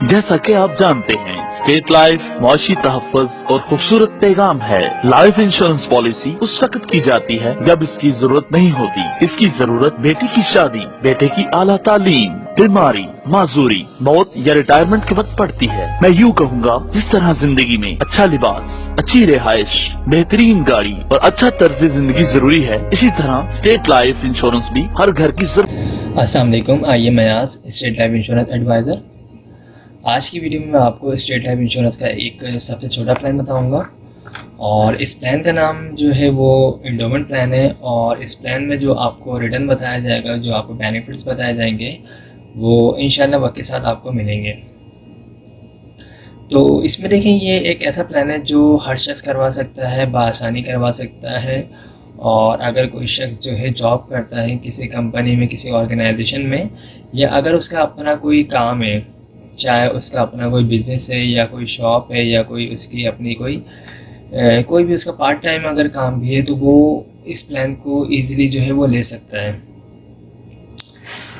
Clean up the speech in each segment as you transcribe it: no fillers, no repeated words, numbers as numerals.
जैसा कि आप जानते हैं, स्टेट लाइफ मुआशी तहफ़्फ़ुज़ और खूबसूरत पैगाम है। लाइफ इंश्योरेंस पॉलिसी उस वक्त की जाती है जब इसकी जरूरत नहीं होती। इसकी जरूरत बेटी की शादी, बेटे की आला तालीम, बीमारी, माजूरी, मौत या रिटायरमेंट के वक्त पड़ती है। मैं यूँ कहूँगा, जिस तरह जिंदगी में अच्छा लिबास, अच्छी रिहाइश, बेहतरीन गाड़ी और अच्छा तर्ज जिंदगी जरूरी है, इसी तरह स्टेट लाइफ इंश्योरेंस भी हर घर की जरूरत। अस्सलाम वालेकुम, आइए मैं आज स्टेट लाइफ इंश्योरेंस एडवाइज़र। आज की वीडियो में मैं आपको स्टेट लाइफ इंश्योरेंस का एक सबसे छोटा प्लान बताऊंगा और इस प्लान का नाम जो है वो इंडोमेंट प्लान है। और इस प्लान में जो आपको रिटर्न बताया जाएगा, जो आपको बेनिफिट्स बताए जाएंगे, वो इंशाल्लाह वक्त के साथ आपको मिलेंगे। तो इसमें देखें, ये एक ऐसा प्लान है जो हर शख्स करवा सकता है, बआसानी करवा सकता है। और अगर कोई शख्स जो है जॉब करता है किसी कंपनी में, किसी ऑर्गेनाइजेशन में, या अगर उसका अपना कोई काम है, चाहे उसका अपना कोई बिज़नेस है या कोई शॉप है या कोई उसकी अपनी कोई भी उसका पार्ट टाइम अगर काम भी है, तो वो इस प्लान को ईज़िली जो है वो ले सकता है।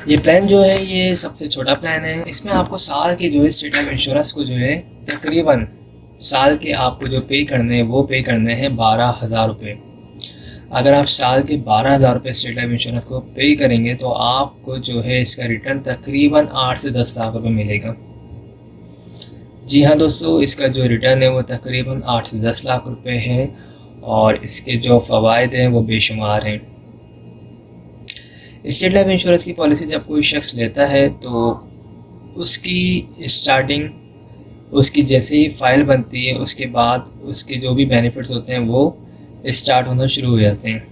ये प्लान जो है ये सबसे छोटा प्लान है। इसमें आपको साल के जो है स्टेट लाइफ इंश्योरेंस को जो है तकरीबन साल के आपको जो पे करने हैं वो पे करने हैं 12,000 रुपये। अगर आप साल के 12,000 रुपये स्टेट लाइफ इंश्योरेंस को पे करेंगे तो आपको जो है इसका रिटर्न तकरीबन 8 से 10 लाख रुपए मिलेगा। जी हाँ दोस्तों, इसका जो रिटर्न है वो तकरीबन 8 से 10 लाख रुपए है और इसके जो फ़वाइद हैं वो बेशुमार हैं। स्टेट लाइफ इंश्योरेंस की पॉलिसी जब कोई शख्स लेता है तो उसकी स्टार्टिंग, उसकी जैसे ही फ़ाइल बनती है उसके बाद उसके जो भी बेनिफिट्स होते हैं वो स्टार्ट होना शुरू हो जाते हैं।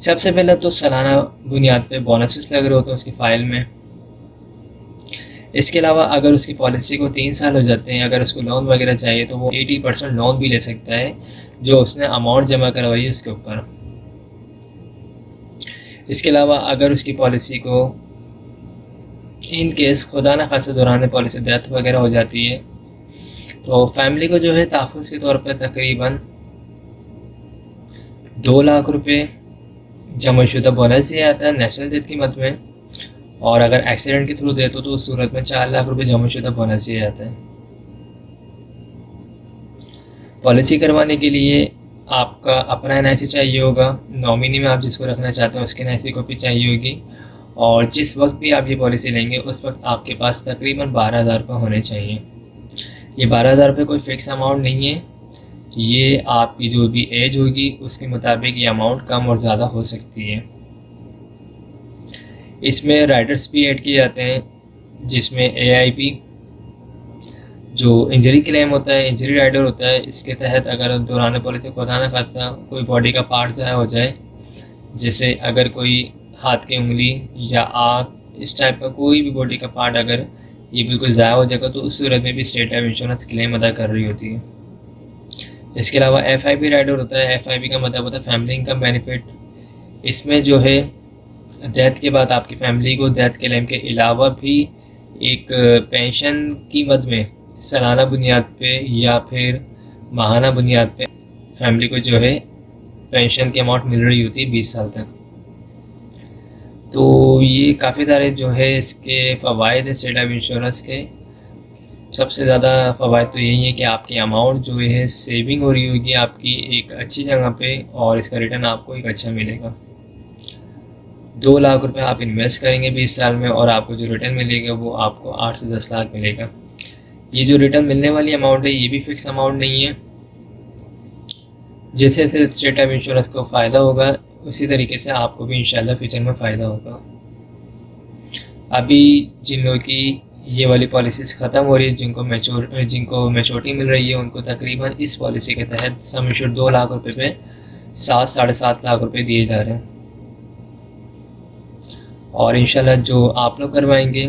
सबसे पहले तो सालाना बुनियाद पे बोनसेस लग रहे होते हैं उसकी फ़ाइल में। इसके अलावा अगर उसकी पॉलिसी को 3 साल हो जाते हैं, अगर उसको लोन वगैरह चाहिए तो वो 80% लोन भी ले सकता है जो उसने अमाउंट जमा करवाई है उसके ऊपर। इसके अलावा अगर उसकी पॉलिसी को इन केस खुदा न खासा दौरान पॉलिसी डेथ वगैरह हो जाती है तो फैमिली को जो है तहफ़्फ़ुज़ के तौर पर तकरीबन 2 लाख रुपए जमाशुदा बोनस दिया जाता है नेशनल डेथ की मद में। और अगर एक्सीडेंट के थ्रू देते तो उस सूरत में 4 लाख रुपए जमाशुदा बोनस दिया जाता है। पॉलिसी करवाने के लिए आपका अपना NIC चाहिए होगा, नॉमिनी में आप जिसको रखना चाहते हैं उसकी NIC कॉपी चाहिए होगी, और जिस वक्त भी आप ये पॉलिसी लेंगे उस वक्त आपके पास तकरीबन 12,000 रुपये होने चाहिए। ये 12,000 रुपये कोई फ़िक्स अमाउंट नहीं है, ये आपकी जो भी एज होगी उसके मुताबिक ये अमाउंट कम और ज़्यादा हो सकती है। इसमें राइडर्स भी ऐड किए जाते हैं जिसमें AIP जो इंजरी क्लेम होता है, इंजरी राइडर होता है। इसके तहत अगर दौरान पॉलिसी खुदा न खासा कोई बॉडी का पार्ट ज़ाया हो जाए, जैसे अगर कोई हाथ की उंगली या आँख, इस टाइप का कोई भी बॉडी का पार्ट अगर ये बिल्कुल ज़ाया हो जाएगा तो उस सूरत में भी स्टेट लाइफ इंश्योरेंस क्लेम अदा कर रही होती है। इसके अलावा FIP राइडर होता है। FIP का मतलब होता है फैमिली इनकम बेनिफिट। इसमें जो है डेथ के बाद आपकी फैमिली को डेथ क्लेम के अलावा भी एक पेंशन की मद में सालाना बुनियाद पे या फिर माहाना बुनियाद पे फैमिली को जो है पेंशन की अमाउंट मिल रही होती है 20 साल तक। तो ये काफ़ी सारे जो है इसके फ़वाइद हैं स्टेट लाइफ इंश्योरेंस के। सबसे ज़्यादा फ़वाइद तो यही है कि आपकी अमाउंट जो है सेविंग हो रही होगी आपकी एक अच्छी जगह पे, और इसका रिटर्न आपको एक अच्छा मिलेगा। 2 लाख रुपए आप इन्वेस्ट करेंगे 20 साल में और आपको जो रिटर्न मिलेगा वो आपको 8 से 10 लाख मिलेगा। ये जो रिटर्न मिलने वाली अमाउंट है ये भी फिक्स अमाउंट नहीं है। जैसे जैसे स्टेट लाइफ इंश्योरेंस को फ़ायदा होगा उसी तरीके से आपको भी इंशाल्लाह फ्यूचर में फ़ायदा होगा। अभी जिन लोगों की ये वाली पॉलिसीज़ ख़त्म हो रही है, जिनको मैच्योरिटी मिल रही है, उनको तकरीबन इस पॉलिसी के तहत सम इंश्योर 2 लाख रुपए पे 7-7.5 लाख रुपए दिए जा रहे हैं। और इंशाल्लाह जो आप लोग करवाएंगे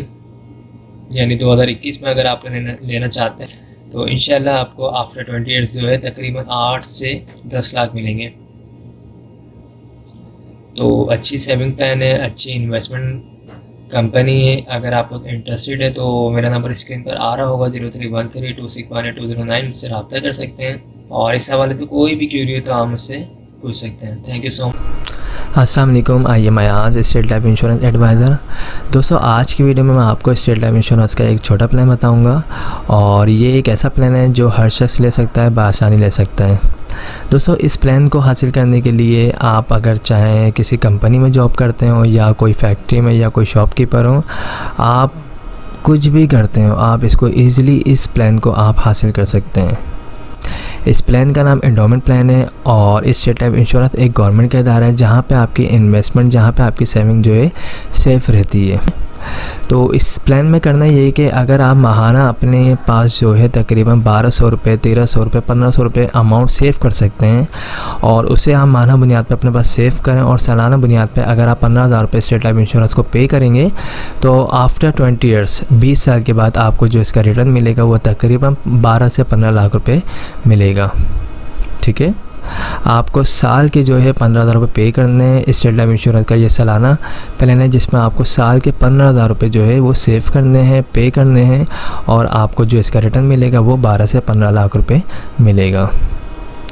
यानी 2021 में अगर आप लेना चाहते हैं तो इंशाल्लाह आपको आफ्टर 20 ईयर्स जो है तकरीबन 8 से 10 लाख मिलेंगे। तो अच्छी सेविंग प्लान है, अच्छी इन्वेस्टमेंट कंपनी है। अगर आप लोग इंटरेस्टेड है तो मेरा नंबर स्क्रीन पर आ रहा होगा 0313261209, मुझसे रब्ता कर सकते हैं। और इस हवाले से कोई भी क्यूरी हो तो आप मुझसे पूछ सकते हैं। Thank you so much. अस्सलाम वालेकुम, I am Ayaz, state life insurance advisor. दोस्तों, आज की वीडियो में मैं आपको स्टेट लाइफ इंश्योरेंस का एक छोटा प्लान बताऊंगा और ये एक ऐसा प्लान है जो हर शख्स ले सकता है, बआसानी ले सकता है। दोस्तों, इस प्लान को हासिल करने के लिए आप अगर चाहें किसी कंपनी में जॉब करते हो या कोई फैक्ट्री में या कोई शॉपकीपर हो, आप कुछ भी करते हो, आप इसको ईज़िली इस प्लान को आप हासिल कर सकते हैं। इस प्लान का नाम एंडोमेंट प्लान है और इस स्टेट लाइफ इंश्योरेंस एक गवर्नमेंट का इदारा है जहाँ पे आपकी इन्वेस्टमेंट, जहाँ पे आपकी सेविंग जो है सेफ़ रहती है। तो इस प्लान में करना ये है कि अगर आप माहाना अपने पास जो है तकरीबन 1200 रुपये, 1300 रुपये, 1500 रुपये अमाउंट सेव कर सकते हैं और उसे आप माहाना बुनियाद पे अपने पास सेव करें और सालाना बुनियाद पे अगर आप 15,000 रुपये स्टेट लाइफ इंश्योरेंस को पे करेंगे तो आफ्टर 20 ईयर्स, 20 साल के बाद आपको जो इसका रिटर्न मिलेगा वो तकरीबन 12 से 15 लाख रुपये मिलेगा। ठीक है, आपको साल के जो है 15,000 रुपये पे करने हैं। स्टेट लाइफ इंश्योरेंस का ये सालाना प्लान है जिसमें आपको साल के 15,000 रुपये जो है वो सेव करने हैं, पे करने हैं और आपको जो इसका रिटर्न मिलेगा वो 12 से 15 लाख रुपये मिलेगा।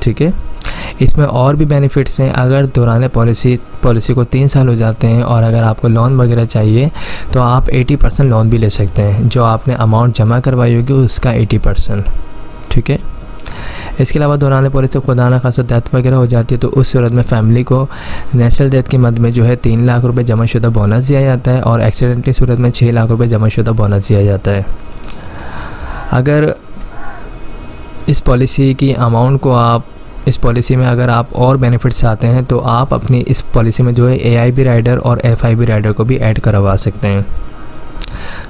ठीक है, इसमें और भी बेनिफिट्स हैं। अगर दौरान पॉलिसी को 3 साल हो जाते हैं और अगर आपको लोन वगैरह चाहिए तो आप 80% लोन भी ले सकते हैं, जो आपने अमाउंट जमा करवाई होगी उसका 80%। ठीक है, इसके अलावा दौरान पॉलिसी खुदा न खासा डेथ वगैरह हो जाती है तो उस सूरत में फ़ैमिली को नेशनल डेथ की मद में जो है 3 लाख रुपए जमाशुदा बोनस दिया जाता है और एक्सीडेंटली सूरत में 6 लाख रुपए जमाशुदा बोनस दिया जाता है। अगर इस पॉलिसी की अमाउंट को आप इस पॉलिसी में अगर आप और बेनिफिट्स चाहते हैं तो आप अपनी इस पॉलिसी में जो है AIB राइडर और FIB राइडर को भी ऐड करवा सकते हैं।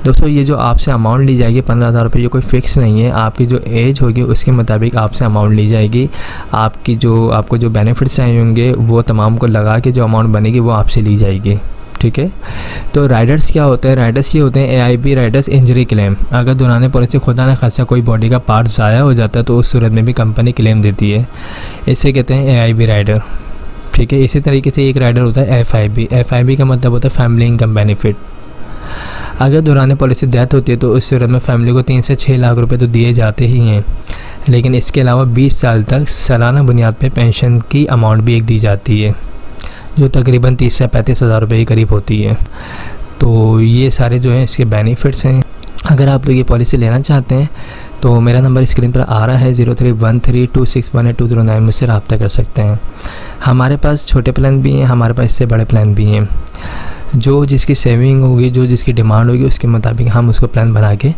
दोस्तों, ये जो आपसे अमाउंट ली जाएगी 15,000 रुपये, ये कोई फ़िक्स नहीं है। आपकी जो एज होगी उसके मुताबिक आपसे अमाउंट ली जाएगी। आपको जो बेनिफिट्स चाहिए होंगे वो तमाम को लगा के जो अमाउंट बनेगी वो आपसे ली जाएगी। ठीक है, तो राइडर्स क्या होते हैं? राइडर्स ये होते हैं AIB राइडर्स इंजरी क्लेम। अगर दौरान पॉलिसी खुदा न खासा कोई बॉडी का पार्ट ज़ाया हो जाता है तो उस सूरत में भी कंपनी क्लेम देती है, इसे कहते हैं AIB राइडर। ठीक है, इसी तरीके से एक राइडर होता है FIB का मतलब होता है फैमिली इनकम बेनिफिट। अगर दौरान पॉलिसी डेथ होती है तो उस सूरत में फैमिली को 3 से 6 लाख रुपए तो दिए जाते ही हैं, लेकिन इसके अलावा 20 साल तक सालाना बुनियाद पे पेंशन की अमाउंट भी एक दी जाती है जो तकरीबन 30 से 35 हज़ार रुपये के करीब होती है। तो ये सारे जो हैं इसके बेनिफिट्स हैं। अगर आप लोग ये पॉलिसी लेना चाहते हैं तो मेरा नंबर स्क्रीन पर आ रहा है 031326182009, मुझसे रब्ता कर सकते हैं। हमारे पास छोटे प्लान भी हैं, हमारे पास इससे बड़े प्लान भी हैं। जो जिसकी सेविंग होगी, जो जिसकी डिमांड होगी उसके मुताबिक हम उसको प्लान बना के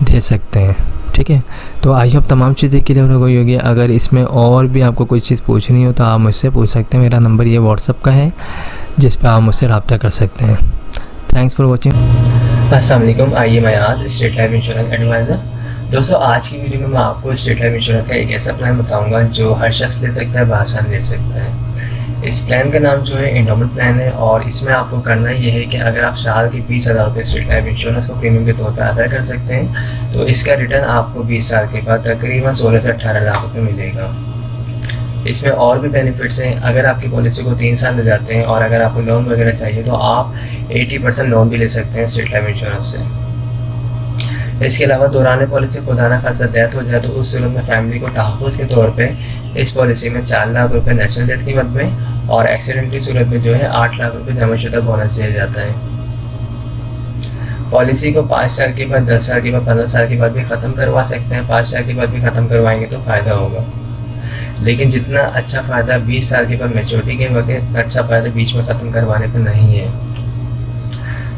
दे सकते हैं। ठीक है, तो आई होप तमाम चीज़ें क्लियर हो गई होगी। अगर इसमें और भी आपको कोई चीज़ पूछनी हो तो आप मुझसे पूछ सकते हैं। मेरा नंबर ये व्हाट्सअप का है जिस पर आप मुझसे रब्ता कर सकते हैं। Thanks for watching. अस्सलाम वालेकुम, I am Ayaz, state life insurance advisor. दोस्तों, आज की वीडियो में मैं आपको स्टेट लाइफ इंश्योरेंस का एक ऐसा प्लान बताऊंगा जो हर शख्स ले सकता है, बआसानी ले सकता है। इस प्लान का नाम जो है एंडोमेंट प्लान है और इसमें आपको करना ये है कि अगर आप साल के 20,000 रुपये स्टेट लाइफ इंश्योरेंस को प्रीमियम के तौर पर अदा कर सकते हैं तो इसका रिटर्न आपको 20 साल के बाद तकरीबन 16 से 18 लाख रुपये मिलेगा। इसमें और भी बेनिफिट्स हैं। अगर आपकी पॉलिसी को 3 साल ले जाते हैं और अगर आपको लोन वगैरह चाहिए तो आप 80% लोन भी ले सकते हैं स्टेट लाइफ इंश्योरेंस से। इसके अलावा दौरान पॉलिसी खुदा न खासा डेथ हो जाए तो उस सूरत में फैमिली को तहफ़्फ़ुज़ के तौर पे इस पॉलिसी में 4 लाख रुपए नेशनल डेथ की मद में और एक्सीडेंटली सूरत में जो है 8 लाख रुपए जमाशुदा बोनस दिया जाता है। पॉलिसी को 5 साल के बाद, 10 साल के बाद, 15 साल के बाद भी ख़त्म करवा सकते हैं। 5 साल के बाद भी ख़त्म करवाएंगे तो फ़ायदा होगा, लेकिन जितना अच्छा फ़ायदा 20 साल के बाद मैच्योरिटी के वक्त, अच्छा फ़ायदा बीच में ख़त्म करवाने पर नहीं है।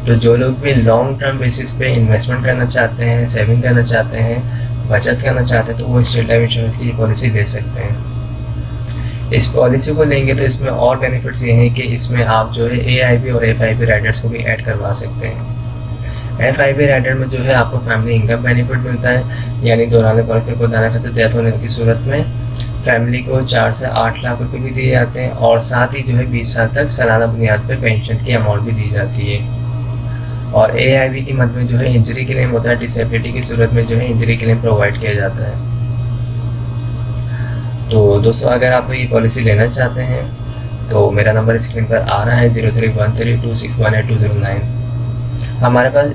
तो जो लोग भी लॉन्ग टर्म बेसिस पे इन्वेस्टमेंट करना चाहते हैं, सेविंग करना चाहते हैं, बचत करना चाहते हैं तो वो स्टेट लाइफ इंश्योरेंस की पॉलिसी ले सकते हैं। इस पॉलिसी को लेंगे तो इसमें और बेनिफिट्स ये हैं कि इसमें आप जो है AIB और FIB राइडर्स को भी ऐड करवा सकते हैं। FIB राइडर में जो है आपको फैमिली इनकम बेनिफिट मिलता है, यानी दौरान पॉलिसी को दाना खाते डेथ होने की सूरत में फैमिली को 4 से 8 लाख रुपए भी दिए जाते हैं और साथ ही जो है 20 साल तक सालाना बुनियाद पर पेंशन की अमाउंट भी दी जाती है। और AIB की मद में जो है इंजरी क्लेम होता है, डिसेबिलिटी की सूरत में जो है इंजरी क्लेम प्रोवाइड किया जाता है। तो दोस्तों, अगर आप ये पॉलिसी लेना चाहते हैं तो मेरा नंबर स्क्रीन पर आ रहा है 031326182009। हमारे पास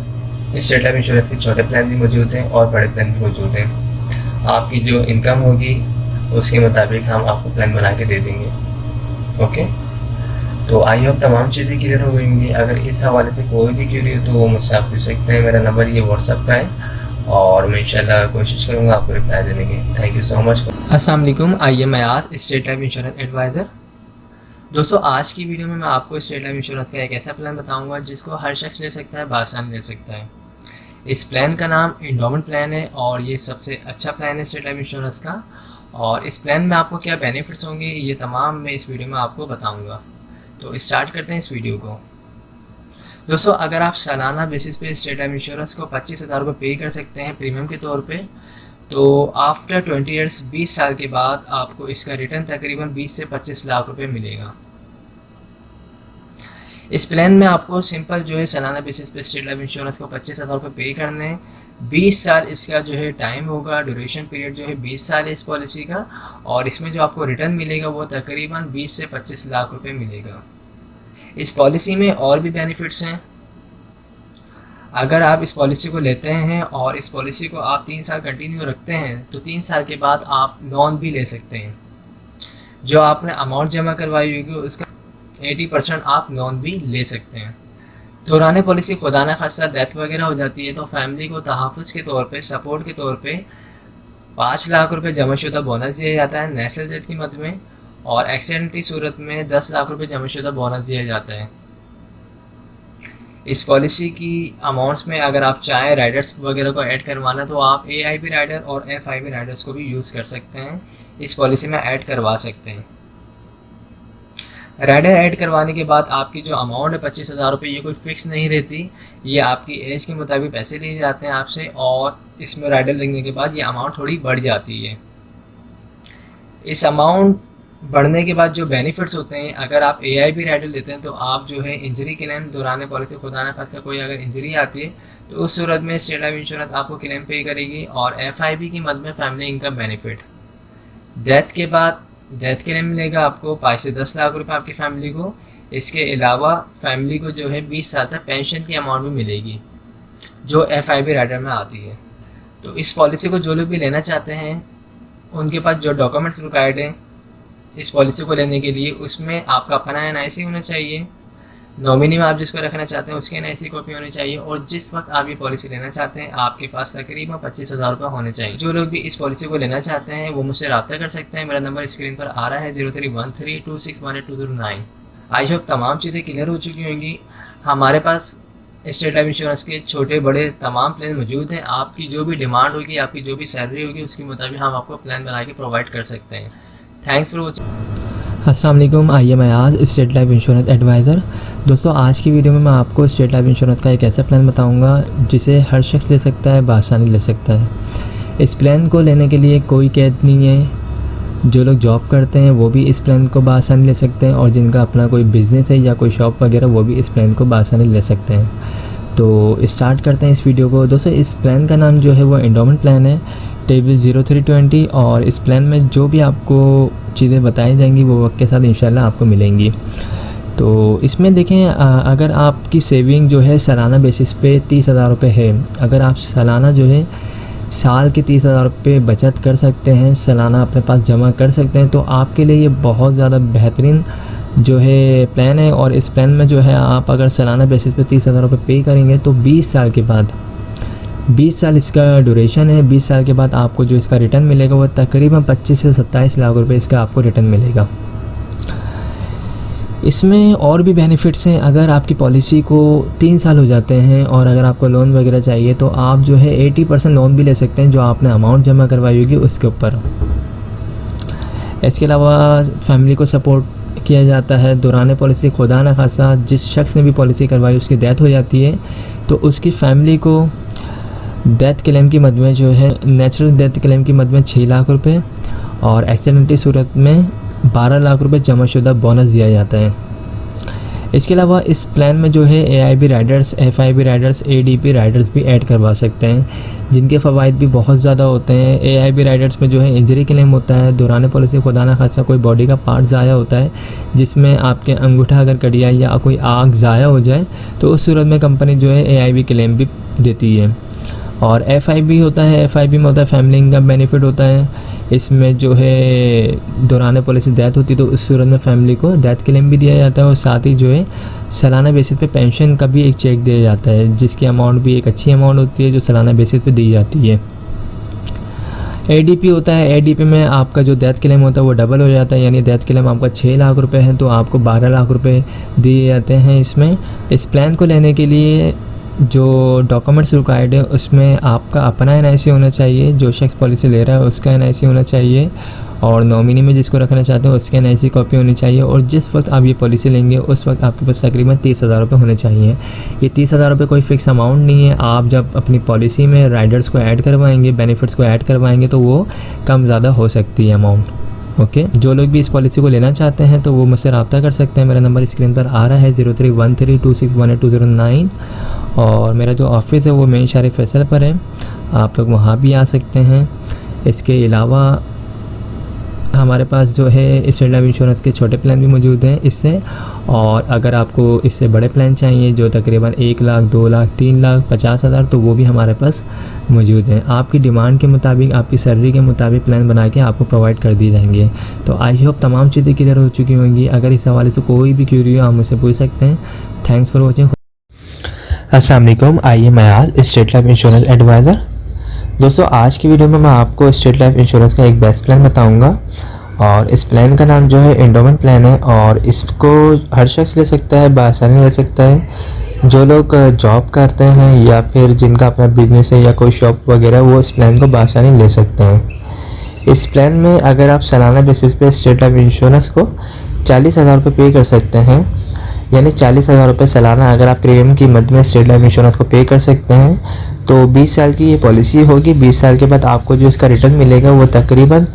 स्टेट लाइफ इंश्योरेंस के छोटे प्लान भी मौजूद हैं और बड़े प्लान भी मौजूद हैं। आपकी जो इनकम होगी उसके मुताबिक हम आपको प्लान बना के दे देंगे। ओके, तो आई होप तमाम चीज़ें क्लियर हो गई होंगी। अगर इस हवाले से कोई भी क्यूरी हो तो वो मुझसे आप पूछ सकते हैं। मेरा नंबर ये व्हाट्सअप का है और मैं इंशाल्लाह कोशिश करूँगा आपको रिप्लाई देने की। Thank you so much. अस्सलाम वालेकुम, I am Ayaz, state life insurance advisor. दोस्तों, आज की वीडियो में मैं आपको स्टेट लाइफ इंश्योरेंस का एक ऐसा प्लान बताऊंगा जिसको हर शख्स ले सकता है, बासानी ले सकता है। इस प्लान का नाम एंडोमेंट प्लान है और ये सबसे अच्छा प्लान है स्टेट लाइफ इंश्योरेंस का। और इस प्लान में आपको क्या बेनिफिट्स होंगे ये तमाम मैं इस वीडियो में आपको बताऊंगा। तो स्टार्ट करते हैं इस वीडियो को। दोस्तों, अगर आप सालाना बेसिस पे स्टेट लाइफ इंश्योरेंस को 25,000 रुपये पे कर सकते हैं प्रीमियम के तौर पे, तो आफ्टर 20 ईयर्स 20 साल के बाद आपको इसका रिटर्न तकरीबन 20 से 25 लाख रुपए मिलेगा। इस प्लान में आपको सिंपल जो है सालाना बेसिस पे स्टेट लाइफ इंश्योरेंस को 25,000 रुपये पे करने हैं। 20 साल इसका जो है टाइम होगा, ड्यूरेशन पीरियड जो है 20 साल है इस पॉलिसी का। और इसमें जो आपको रिटर्न मिलेगा वो तकरीबन 20 से 25 लाख रुपए मिलेगा। इस पॉलिसी में और भी बेनिफिट्स हैं। अगर आप इस पॉलिसी को लेते हैं और इस पॉलिसी को आप 3 साल कंटिन्यू रखते हैं तो 3 साल के बाद आप लोन भी ले सकते हैं। जो आपने अमाउंट जमा करवाई होगी उसका 80% आप लोन भी ले सकते हैं। दौरान पॉलिसी खुदा न खास्ता डेथ वगैरह हो जाती है तो फैमिली को तहफ़्फ़ुज़ के तौर पे, सपोर्ट के तौर पे 5 लाख रुपए जमाशुदा बोनस दिया जाता है नेचुरल डेथ की मद में, और एक्सीडेंट की सूरत में 10 लाख रुपए जमाशुदा बोनस दिया जाता है। इस पॉलिसी की अमाउंट्स में अगर आप चाहें राइडर्स वगैरह को ऐड करवाना तो आप AIB राइडर और FIB राइडर्स को भी यूज़ कर सकते हैं, इस पॉलिसी में ऐड करवा सकते हैं। राइडर ऐड करवाने के बाद आपकी जो अमाउंट है 25,000 रुपये, ये कोई फ़िक्स नहीं रहती, ये आपकी एज के मुताबिक पैसे लिए जाते हैं आपसे, और इसमें राइडर लगने के बाद ये अमाउंट थोड़ी बढ़ जाती है। इस अमाउंट बढ़ने के बाद जो बेनिफिट्स होते हैं, अगर आप AIB राइडर लेते हैं तो आप जो है इंजरी क्लेम दौरान पॉलिसी खुदा न खास्ता कोई अगर इंजरी आती है तो उस सूरत में स्टेट लाइफ इंश्योरेंस आपको क्लेम पे करेगी। और FIB की मद में फैमिली इनकम बेनिफिट, डेथ के बाद डेथ क्लेम मिलेगा आपको 5 से 10 लाख रुपए आपकी फैमिली को। इसके अलावा फैमिली को जो है 20 साल तक पेंशन की अमाउंट भी मिलेगी जो FIB राइडर में आती है। तो इस पॉलिसी को जो लोग भी लेना चाहते हैं उनके पास जो डॉक्यूमेंट्स रिक्वायर्ड हैं इस पॉलिसी को लेने के लिए, उसमें आपका अपना NIC होना चाहिए, नॉमिनी में आप जिसको रखना चाहते हैं उसकी NIC कॉपी होनी चाहिए, और जिस वक्त आप ये पॉलिसी लेना चाहते हैं आपके पास तकरीबन 25,000 रुपये होने चाहिए। जो लोग भी इस पॉलिसी को लेना चाहते हैं वो मुझसे रब्ता कर सकते हैं। मेरा नंबर स्क्रीन पर आ रहा है 031326182009। आई होप तमाम चीज़ें क्लियर हो चुकी होंगी। हमारे पास स्टेट लाइफ इंश्योरेंस के छोटे बड़े तमाम प्लान मौजूद हैं। आपकी जो भी डिमांड होगी, आपकी जो भी सैलरी होगी, उसके मुताबिक हम आपको प्लान बना के प्रोवाइड कर सकते हैं। Thanks for watching. अस्सलाम वालेकुम, I am Ayaz, state life insurance advisor. दोस्तों, आज की वीडियो में मैं आपको स्टेट लाइफ इंश्योरेंस का एक ऐसा प्लान बताऊंगा जिसे हर शख्स ले सकता है, बासानी ले सकता है। इस प्लान को लेने के लिए कोई कैद नहीं है। जो लोग जॉब करते हैं वो भी इस प्लान को बासानी ले सकते हैं, और जिनका अपना कोई बिज़नेस है या कोई शॉप वगैरह वो भी इस प्लान को बासानी ले सकते हैं। तो स्टार्ट करते हैं इस वीडियो को। दोस्तों, इस प्लान का नाम जो है वो एंडोमेंट प्लान है, टेबल 0320। और इस प्लान में जो भी आपको चीज़ें बताई जाएंगी वो वक्त के साथ इंशाल्लाह आपको मिलेंगी। तो इसमें देखें, अगर आपकी सेविंग जो है सालाना बेसिस पे 30,000 रुपये है, अगर आप सालाना जो है साल के 30,000 रुपये बचत कर सकते हैं, सालाना अपने पास जमा कर सकते हैं, तो आपके लिए ये बहुत ज़्यादा बेहतरीन जो है प्लान है। और इस प्लान में जो है आप अगर सालाना बेसिस पे 30,000 रुपये पे करेंगे तो 20 साल के बाद, 20 साल इसका ड्यूरेशन है, 20 साल के बाद आपको जो इसका रिटर्न मिलेगा वो तकरीबन 25 से 27 लाख रुपए इसका आपको रिटर्न मिलेगा। इसमें और भी बेनिफिट्स हैं। अगर आपकी पॉलिसी को 3 साल हो जाते हैं और अगर आपको लोन वगैरह चाहिए तो आप जो है 80% लोन भी ले सकते हैं जो आपने अमाउंट जमा करवाई होगी उसके ऊपर। इसके अलावा फैमिली को सपोर्ट किया जाता है। दौरान पॉलिसी खुदा न खासा जिस शख्स ने भी पॉलिसी करवाई उसकी डेथ हो जाती है तो उसकी फैमिली को डेथ क्लेम की मद में जो है नेचुरल डेथ क्लेम की मद में 6 लाख रुपए और एक्सीडेंट की सूरत में 12 लाख रुपए जमाशुदा बोनस दिया जाता है। इसके अलावा इस प्लान में जो है AIB Riders, FIB Riders, ADP Riders भी ऐड करवा सकते हैं जिनके फ़वाइद भी बहुत ज़्यादा होते हैं। AIB राइडर्स में जो है इंजरी क्लेम होता है, दौरान पॉलिसी खुदा न खासा कोई बॉडी का पार्ट ज़ाया होता है जिसमें आपके अंगूठा अगर कट गया या कोई आग ज़ाया हो जाए तो उस सूरत में कंपनी जो है AIB क्लेम भी देती है। और FIB होता है, FIB में होता है फैमिली इनकम बेनिफिट होता है। इसमें जो है दौरान पॉलिसी डेथ होती है तो उस सूरत में फैमिली को डेथ क्लेम भी दिया जाता है और साथ ही जो है सालाना बेसिस पे पेंशन का भी एक चेक दिया जाता है, जिसकी अमाउंट भी एक अच्छी अमाउंट होती है जो सालाना बेसिस पे दी जाती है। एडीपी होता है, एडीपी में आपका जो डेथ क्लेम होता है वो डबल हो जाता है, यानी डेथ क्लेम आपका 6 लाख रुपए है तो आपको 12 लाख रुपए दिए जाते हैं इसमें। इस प्लान को लेने के लिए जो डॉक्यूमेंट्स रिक्वायर्ड है उसमें आपका अपना एनआईसी होना चाहिए, जो शख्स पॉलिसी ले रहा है उसका एनआईसी होना चाहिए, और नॉमिनी में जिसको रखना चाहते हैं उसकी एनआईसी कॉपी होनी चाहिए, और जिस वक्त आप ये पॉलिसी लेंगे उस वक्त आपके पास तकरीबन 30,000 रुपये होने चाहिए। ये 30,000 रुपये कोई फ़िक्स अमाउंट नहीं है, आप जब अपनी पॉलिसी में राइडर्स को ऐड करवाएंगे, बेनिफिट्स को ऐड करवाएंगे तो वो कम ज़्यादा हो सकती है अमाउंट। ओके, जो लोग भी इस पॉलिसी को लेना चाहते हैं तो वो मुझसे रब्ता कर सकते हैं। मेरा नंबर स्क्रीन पर आ रहा है 03132618 और मेरा जो ऑफिस है वो मेन शहर फैसल पर है, आप लोग वहाँ भी आ सकते हैं। इसके अलावा हमारे पास जो है स्टेट लाइफ इंश्योरेंस के छोटे प्लान भी मौजूद हैं इससे, और अगर आपको इससे बड़े प्लान चाहिए जो तकरीबन 1 लाख 2 लाख 3 लाख 50,000 तो वो भी हमारे पास मौजूद हैं। आपकी डिमांड के मुताबिक, आपकी सैलरी के मुताबिक प्लान बना के आपको प्रोवाइड कर दिए जाएंगे। तो आई होप तमाम चीज़ें क्लियर हो चुकी होंगी। अगर इस हवाले से कोई भी क्यूरी हो आप मुझसे पूछ सकते हैं। Thanks for watching. अस्सलाम वालेकुम, आइए मैं आज स्टेट लाइफ इंश्योरेंस एडवाइज़र। दोस्तों आज की वीडियो में मैं आपको स्टेट लाइफ इंश्योरेंस का एक बेस्ट प्लान बताऊंगा, और इस प्लान का नाम जो है एंडोमेंट प्लान है, और इसको हर शख्स ले सकता है, बआसानी ले सकता है। जो लोग जॉब करते हैं या फिर जिनका अपना बिजनेस है या कोई शॉप वगैरह, वो इस प्लान को बआसानी ले सकते हैं। इस प्लान में अगर आप सालाना बेसिस पे स्टेट लाइफ इंश्योरेंस को 40,000 रुपये पे कर सकते हैं, यानी 40,000 रुपये सालाना अगर आप प्रीमियम की मद में स्टेट लाइफ इंश्योरेंस को पे कर सकते हैं तो 20 साल की ये पॉलिसी होगी। 20 साल के बाद आपको जो इसका रिटर्न मिलेगा वो तकरीबन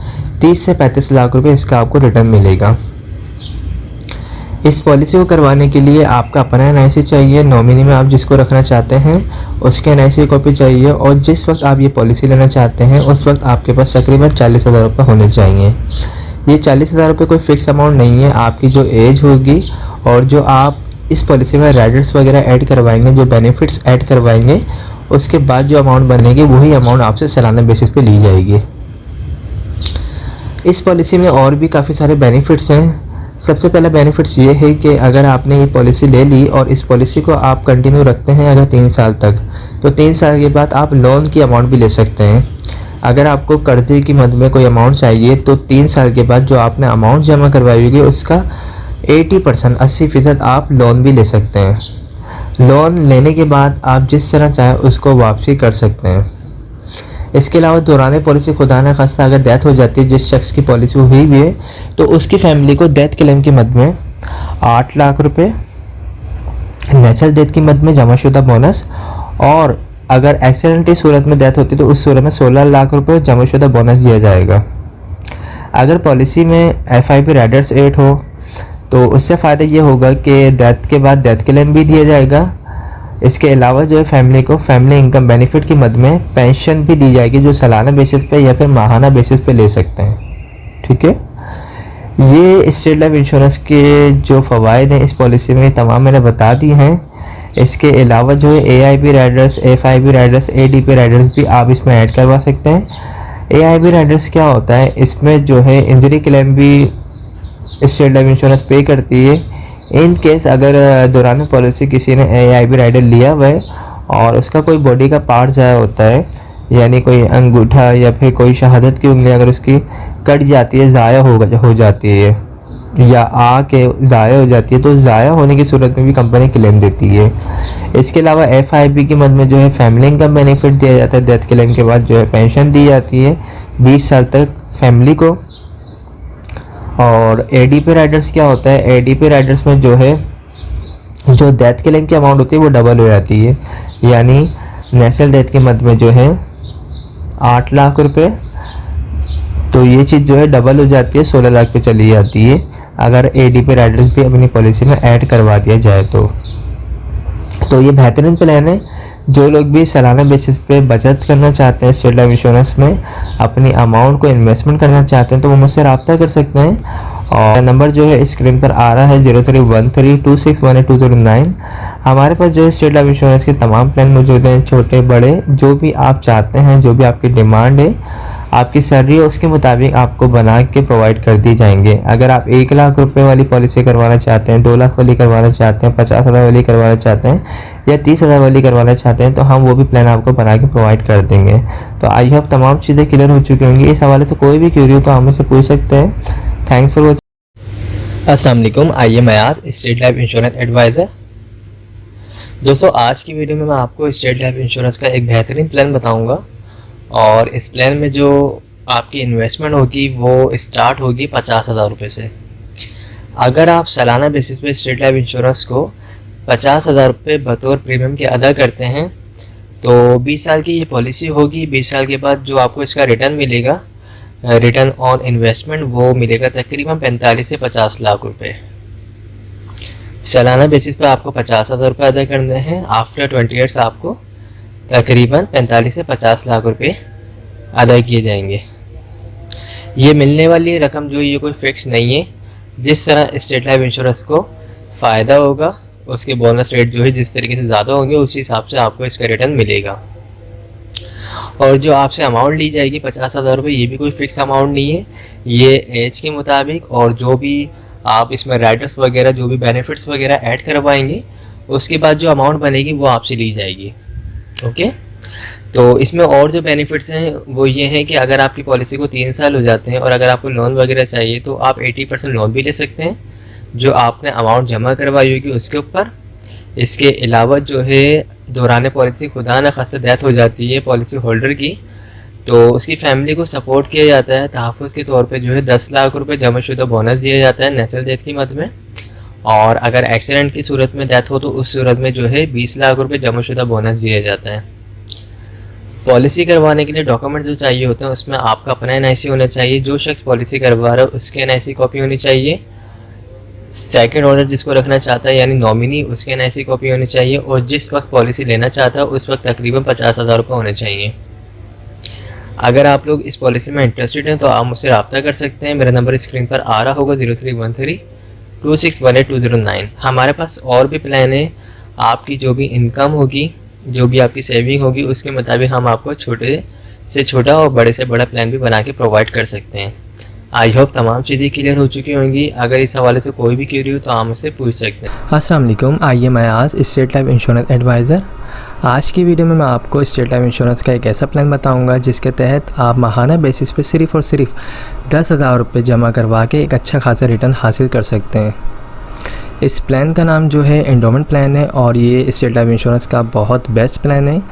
30 से 35 लाख रुपए इसका आपको रिटर्न मिलेगा। इस पॉलिसी को करवाने के लिए आपका अपना एनआईसी चाहिए, नॉमिनी में आप जिसको रखना चाहते हैं उसके एनआईसी कॉपी चाहिए, और जिस वक्त आप ये पॉलिसी लेना चाहते हैं उस वक्त आपके पास तकरीबन 40,000 रुपये होने चाहिए। ये 40,000 रुपये कोई फ़िक्स अमाउंट नहीं है, आपकी जो एज होगी और जो आप इस पॉलिसी में राइडर्स वगैरह ऐड करवाएंगे, जो बेनिफिट्स ऐड करवाएंगे, उसके बाद जो अमाउंट बनेगी वही अमाउंट आपसे सालाना बेसिस पे ली जाएगी। इस पॉलिसी में और भी काफ़ी सारे बेनिफिट्स हैं। सबसे पहला बेनिफिट्स ये है कि अगर आपने ये पॉलिसी ले ली और इस पॉलिसी को आप कंटिन्यू रखते हैं अगर 3 साल तक, तो 3 साल के बाद आप लोन की अमाउंट भी ले सकते हैं। अगर आपको कर्जे की मद में कोई अमाउंट चाहिए तो 3 साल के बाद जो आपने अमाउंट जमा करवाई होगी उसका 80% 80% आप लोन भी ले सकते हैं। लोन लेने के बाद आप जिस तरह चाहें उसको वापसी कर सकते हैं। इसके अलावा दौरान पॉलिसी खुदा न खास्ता अगर डेथ हो जाती है, जिस शख्स की पॉलिसी हुई भी है, तो उसकी फैमिली को डेथ क्लेम की मद में 8 लाख रुपए, नेचुरल डेथ की मद में जमाशुदा बोनस, और अगर एक्सीडेंटली सूरत में डेथ होती है तो उस सूरत में 16 लाख रुपए जमाशुदा बोनस दिया जाएगा। अगर पॉलिसी में FIP राइडर्स 8 हो तो उससे फ़ायदा ये होगा कि डेथ के बाद डेथ क्लेम भी दिया जाएगा। इसके अलावा जो है फैमिली को फैमिली इनकम बेनिफिट की मद में पेंशन भी दी जाएगी, जो सालाना बेसिस पे या फिर माहाना बेसिस पे ले सकते हैं। ठीक है, ये स्टेट लाइफ इंश्योरेंस के जो फ़वाइद हैं इस पॉलिसी में तमाम मैंने बता दी हैं। इसके अलावा जो है AIP Riders, FIP Riders, ADP Riders भी आप इसमें ऐड करवा सकते हैं। AIP राइडर्स क्या होता है, इसमें जो है इंजरी क्लेम भी स्टेट लाइफ इंश्योरेंस पे करती है। इन केस अगर दौरान पॉलिसी किसी ने AIP राइडर लिया हुआ है और उसका कोई बॉडी का पार्ट ज़ाया होता है, यानी कोई अंगूठा या फिर कोई शहादत की उंगली अगर उसकी कट जाती है, ज़ाया हो जाती है या आके ज़ाया हो जाती है, तो ज़ाया होने की सूरत में भी कंपनी क्लेम देती है। इसके अलावा FIP की मद में जो है फैमिली इनकम बेनिफिट दिया जाता है। डेथ क्लेम के बाद जो है पेंशन दी जाती है 20 साल तक फैमिली को। और ADP राइडर्स क्या होता है, ADP राइडर्स में जो है जो डेथ क्लेम की अमाउंट होती है वो डबल हो जाती है, यानी नेशनल डेथ की मद में जो है 8 लाख रुपए, तो ये चीज़ जो है डबल हो जाती है, 16 लाख पे चली जाती है अगर ADP राइडर्स भी अपनी पॉलिसी में ऐड करवा दिया जाए तो ये बेहतरीन प्लान है। जो लोग भी सालाना बेसिस पे बचत करना चाहते हैं स्टेट लाइफ इंश्योरेंस में, अपनी अमाउंट को इन्वेस्टमेंट करना चाहते हैं, तो वो मुझसे रब्ता कर सकते हैं। और नंबर जो है स्क्रीन पर आ रहा है 031326182009। हमारे पास जो है स्टेट लाइफ इंश्योरेंस के तमाम प्लान मौजूद हैं, छोटे बड़े, जो भी आप चाहते हैं, जो भी आपकी डिमांड है आपकी सैलरी है उसके मुताबिक आपको बना के प्रोवाइड कर दी जाएंगे। अगर आप 1 लाख रुपए वाली पॉलिसी करवाना चाहते हैं, 2 लाख वाली करवाना चाहते हैं, 50,000 वाली करवाना चाहते हैं या 30,000 वाली करवाना चाहते हैं तो हम वो भी प्लान आपको बना के प्रोवाइड कर देंगे। तो आई होप तमाम चीज़ें क्लियर हो चुकी होंगी। इस हवाले से कोई भी क्वेरी हो तो हम से पूछ सकते हैं। Thanks for watching. अस्सलाम वालेकुम, आइए मैं आज स्टेट लाइफ इंश्योरेंस एडवाइज़र। दोस्तों आज की वीडियो में मैं आपको स्टेट लाइफ इंश्योरेंस का एक बेहतरीन प्लान बताऊंगा और इस प्लान में जो आपकी इन्वेस्टमेंट होगी वो स्टार्ट होगी 50,000 रुपये से। अगर आप सालाना बेसिस पे स्टेट लाइफ इंश्योरेंस को 50,000 रुपये बतौर प्रीमियम के अदा करते हैं तो 20 साल की ये पॉलिसी होगी। 20 साल के बाद जो आपको इसका रिटर्न मिलेगा, रिटर्न ऑन इन्वेस्टमेंट, वो मिलेगा तकरीबन 45 से 50 लाख रुपए। सालाना बेसिस पे आपको 50,000 रुपये अदा करने हैं। आफ्टर 20 ईयर्स आपको तकरीबन 45 से 50 लाख रुपए अदा किए जाएंगे। ये मिलने वाली रकम जो ये कोई फिक्स नहीं है। जिस तरह स्टेट लाइफ इंश्योरेंस को फ़ायदा होगा उसके बोनस रेट जो है जिस तरीके से ज़्यादा होंगे उसी हिसाब से आपको इसका रिटर्न मिलेगा। और जो आपसे अमाउंट ली जाएगी 50,000 रुपये, ये भी कोई फिक्स अमाउंट नहीं है। ये एज के मुताबिक और जो भी आप इसमें राइडर्स वगैरह जो भी बेनिफिट्स वगैरह ऐड करवाएंगे उसके बाद जो अमाउंट बनेगी वो आपसे ली जाएगी। ओके, तो इसमें और जो बेनिफिट्स हैं वो ये हैं कि अगर आपकी पॉलिसी को 3 साल हो जाते हैं और अगर आपको लोन वगैरह चाहिए तो आप 80% लोन भी ले सकते हैं जो आपने अमाउंट जमा करवाई होगी उसके ऊपर। इसके अलावा जो है दौरान पॉलिसी खुदा न खासा डेथ हो जाती है पॉलिसी होल्डर की तो उसकी फैमिली को सपोर्ट किया जाता है। तहफ़्फ़ुज़ के तौर पे जो है 10 लाख रुपए जमाशुदा बोनस दिया जाता है नेचुरल डेथ की मद में। और अगर एक्सीडेंट की सूरत में डेथ हो तो उस सूरत में जो है 20 लाख रुपए जमाशुदा बोनस दिया जाता है। पॉलिसी करवाने के लिए डॉक्यूमेंट जो चाहिए होते हैं उसमें आपका अपना NIC होना चाहिए। जो शख्स पॉलिसी करवा रहा है उसके NIC कॉपी होनी चाहिए। सेकंड ओनर जिसको रखना चाहता है यानी नॉमिनी, उसके NIC कॉपी होनी चाहिए। और जिस वक्त पॉलिसी लेना चाहता है उस वक्त तकरीबन 50,000 रुपये होने चाहिए। अगर आप लोग इस पॉलिसी में इंटरेस्टेड हैं तो आप मुझसे रब्ता कर सकते हैं। मेरा नंबर स्क्रीन पर आ रहा होगा 03132618 हमारे पास और भी प्लान है। आपकी जो भी इनकम होगी, जो भी आपकी सेविंग होगी उसके मुताबिक हम आपको छोटे से छोटा और बड़े से बड़ा प्लान भी बना के प्रोवाइड कर सकते हैं। आई होप तमाम चीज़ें क्लियर हो चुकी होंगी। अगर इस हवाले से कोई भी क्वेरी हो तो आप मुझसे पूछ सकते हैं। अस्सलाम वालेकुम, आइए मैं आज स्टेट लाइफ इंश्योरेंस एडवाइज़र। आज की वीडियो में मैं आपको स्टेट लाइफ इंश्योरेंस का एक ऐसा प्लान बताऊंगा जिसके तहत आप माहाना बेसिस पे सिर्फ़ और सिर्फ 10,000 रुपये जमा करवा के एक अच्छा खासा रिटर्न हासिल कर सकते हैं। इस प्लान का नाम जो है एंडोमेंट प्लान है और ये स्टेट लाइफ इंश्योरेंस का बहुत बेस्ट प्लान है।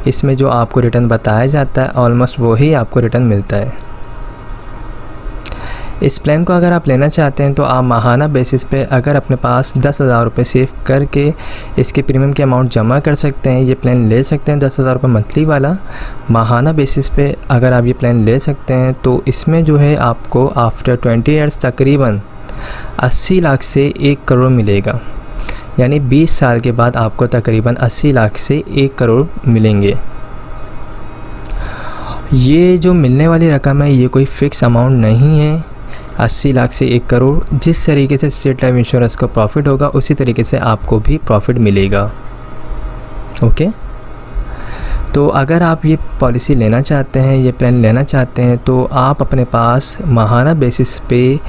इसमें जो आपको रिटर्न बताया जाता है ऑलमोस्ट वही आपको रिटर्न मिलता है। इस प्लान को अगर आप लेना चाहते हैं तो आप माहाना बेसिस पे अगर अपने पास 10,000 रुपये सेव करके इसके प्रीमियम की अमाउंट जमा कर सकते हैं। ये प्लान ले सकते हैं 10,000 रुपये मंथली वाला। माहाना बेसिस पे अगर आप ये प्लान ले सकते हैं तो इसमें जो है आपको आफ्टर 20 ईयर्स तकरीबन 80 लाख से 1 करोड़ मिलेगा। यानी 20 साल के बाद आपको तकरीबन 80 लाख से 1 करोड़ मिलेंगे। ये जो मिलने वाली रकम है ये कोई फ़िक्स अमाउंट नहीं है। 80 लाख से 1 करोड़ जिस तरीके से स्टेट लाइफ इंश्योरेंस को प्रॉफिट होगा उसी तरीके से आपको भी प्रॉफिट मिलेगा। ओके, तो अगर आप ये पॉलिसी लेना चाहते हैं, ये प्लान लेना चाहते हैं तो आप अपने पास माहाना बेसिस पे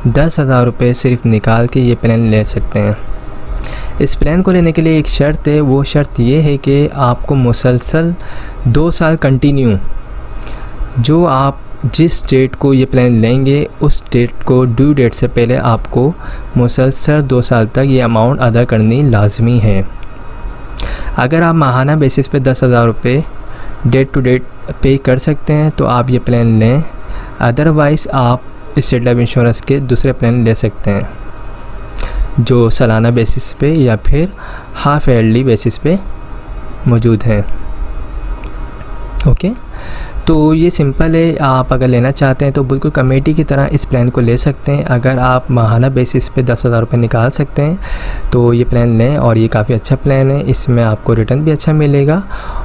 10,000 रुपये सिर्फ निकाल के ये प्लान ले सकते हैं। इस प्लान को लेने के लिए एक शर्त है, वो शर्त ये है कि आपको मुसलसल 2 साल कंटिन्यू जो आप जिस डेट को ये प्लान लेंगे उस डेट को ड्यू डेट से पहले आपको मुसलसल 2 साल तक ये अमाउंट अदा करनी लाजमी है। अगर आप माहाना बेसिस पे 10,000 रुपये डेट टू डेट पे कर सकते हैं तो आप ये प्लान लें। अदरवाइज़ आप स्टेट लाइफ इंश्योरेंस के दूसरे प्लान ले सकते हैं जो सालाना बेसिस पे या फिर हाफ ईयरली बेसिस पे मौजूद हैं। ओके, तो ये सिंपल है। आप अगर लेना चाहते हैं तो बिल्कुल कमेटी की तरह इस प्लान को ले सकते हैं। अगर आप माहाना बेसिस पे 10,000 रुपये निकाल सकते हैं तो ये प्लान लें और ये काफ़ी अच्छा प्लान है। इसमें आपको रिटर्न भी अच्छा मिलेगा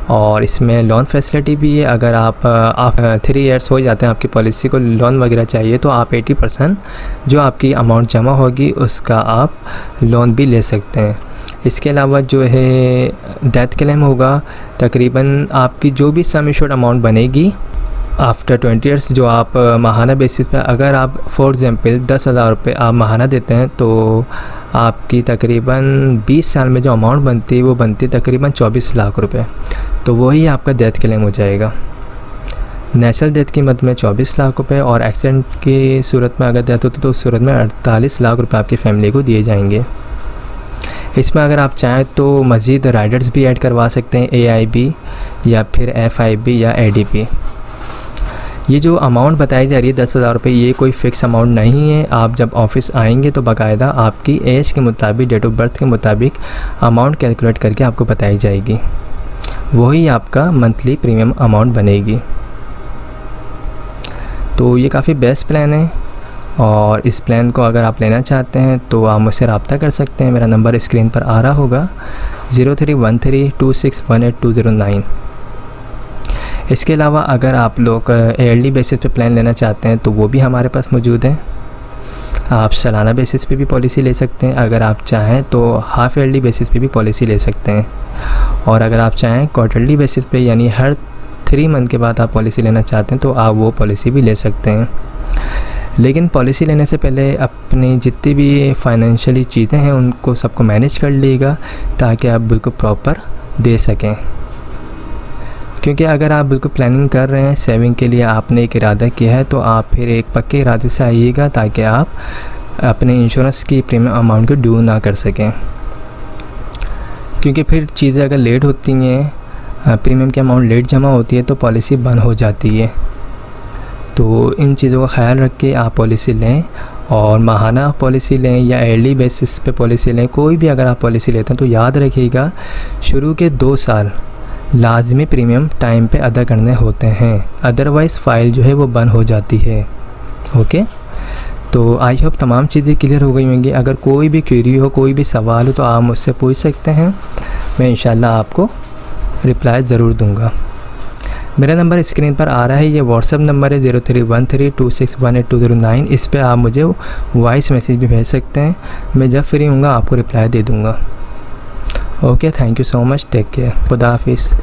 और इसमें लोन फैसिलिटी भी है। अगर आप 3 ईयर्स हो जाते हैं आपकी पॉलिसी को लोन वगैरह चाहिए तो आप 80% जो आपकी अमाउंट जमा होगी उसका आप लोन भी ले सकते हैं। इसके अलावा जो है डेथ क्लेम होगा, तकरीबन आपकी जो भी सम एश्योर्ड अमाउंट बनेगी आफ्टर 20 ईयर्स जो आप माहाना बेसिस पे अगर आप फॉर एग्ज़ाम्पल 10,000 रुपये आप माहाना देते हैं तो आपकी तकरीबन 20 साल में जो अमाउंट बनती है वो बनती है तकरीबन 24 लाख रुपए। तो वही आपका डेथ क्लेम हो जाएगा। नेचुरल डेथ की मद में 24 लाख रुपए और एक्सीडेंट की सूरत में अगर डेथ होती तो उस सूरत में 48 लाख रुपए आपकी फैमिली को दिए जाएंगे। इसमें अगर आप चाहें तो मज़ीद राइडर्स भी ऐड करवा सकते हैं, AIB या फिर FIB या ADP। ये जो अमाउंट बताई जा रही है 10,000 रुपये, ये कोई फ़िक्स अमाउंट नहीं है। आप जब ऑफिस आएंगे तो बाकायदा आपकी एज के मुताबिक, डेट ऑफ बर्थ के मुताबिक अमाउंट कैलकुलेट करके आपको बताई जाएगी, वही आपका मंथली प्रीमियम अमाउंट बनेगी। तो ये काफ़ी बेस्ट प्लान है और इस प्लान को अगर आप लेना चाहते हैं तो आप मुझसे रब्ता कर सकते हैं। मेरा नंबर स्क्रीन पर आ रहा होगा 031326182009। इसके अलावा अगर आप लोग ईयरली बेसिस पे प्लान लेना चाहते हैं तो वो भी हमारे पास मौजूद है। आप सालाना बेसिस पे भी पॉलिसी ले सकते हैं, अगर आप चाहें तो हाफ ईयरली बेसिस पे भी पॉलिसी ले सकते हैं, और अगर आप चाहें क्वार्टरली बेसिस पे यानी हर 3 मंथ के बाद आप पॉलिसी लेना चाहते हैं तो आप वो पॉलिसी भी ले सकते हैं। लेकिन पॉलिसी लेने से पहले अपनी जितनी भी फाइनेंशियली चीज़ें हैं उनको सबको मैनेज कर लीजिएगा ताकि आप बिल्कुल प्रॉपर दे सकें। क्योंकि अगर आप बिल्कुल प्लानिंग कर रहे हैं सेविंग के लिए, आपने एक इरादा किया है तो आप फिर एक पक्के इरादे से आइएगा ताकि आप अपने इंश्योरेंस की प्रीमियम अमाउंट को ड्यू ना कर सकें। क्योंकि फिर चीज़ें अगर लेट होती हैं, प्रीमियम की अमाउंट लेट जमा होती है तो पॉलिसी बंद हो जाती है। तो इन चीज़ों का ख्याल रख के आप पॉलिसी लें, और माहाना पॉलिसी लें या ईयरली बेसिस पे पॉलिसी लें, कोई भी अगर आप पॉलिसी लेते हैं तो याद रखिएगा शुरू के 2 साल लाजमी प्रीमियम टाइम पे अदा करने होते हैं, अदरवाइज़ फ़ाइल जो है वो बंद हो जाती है। ओके, तो आई होप तमाम चीज़ें क्लियर हो गई होंगी। अगर कोई भी क्वेरी हो, कोई भी सवाल हो तो आप मुझसे पूछ सकते हैं, मैं इंशाल्लाह आपको रिप्लाई ज़रूर दूंगा। मेरा नंबर स्क्रीन पर आ रहा है, ये व्हाट्सअप नंबर है 031326182009। इस पर आप मुझे वॉइस मैसेज भी भेज सकते हैं, मैं जब फ्री हूँगा आपको रिप्लाई दे दूँगा। Okay, thank you so much, take care, खुदा हाफिज़।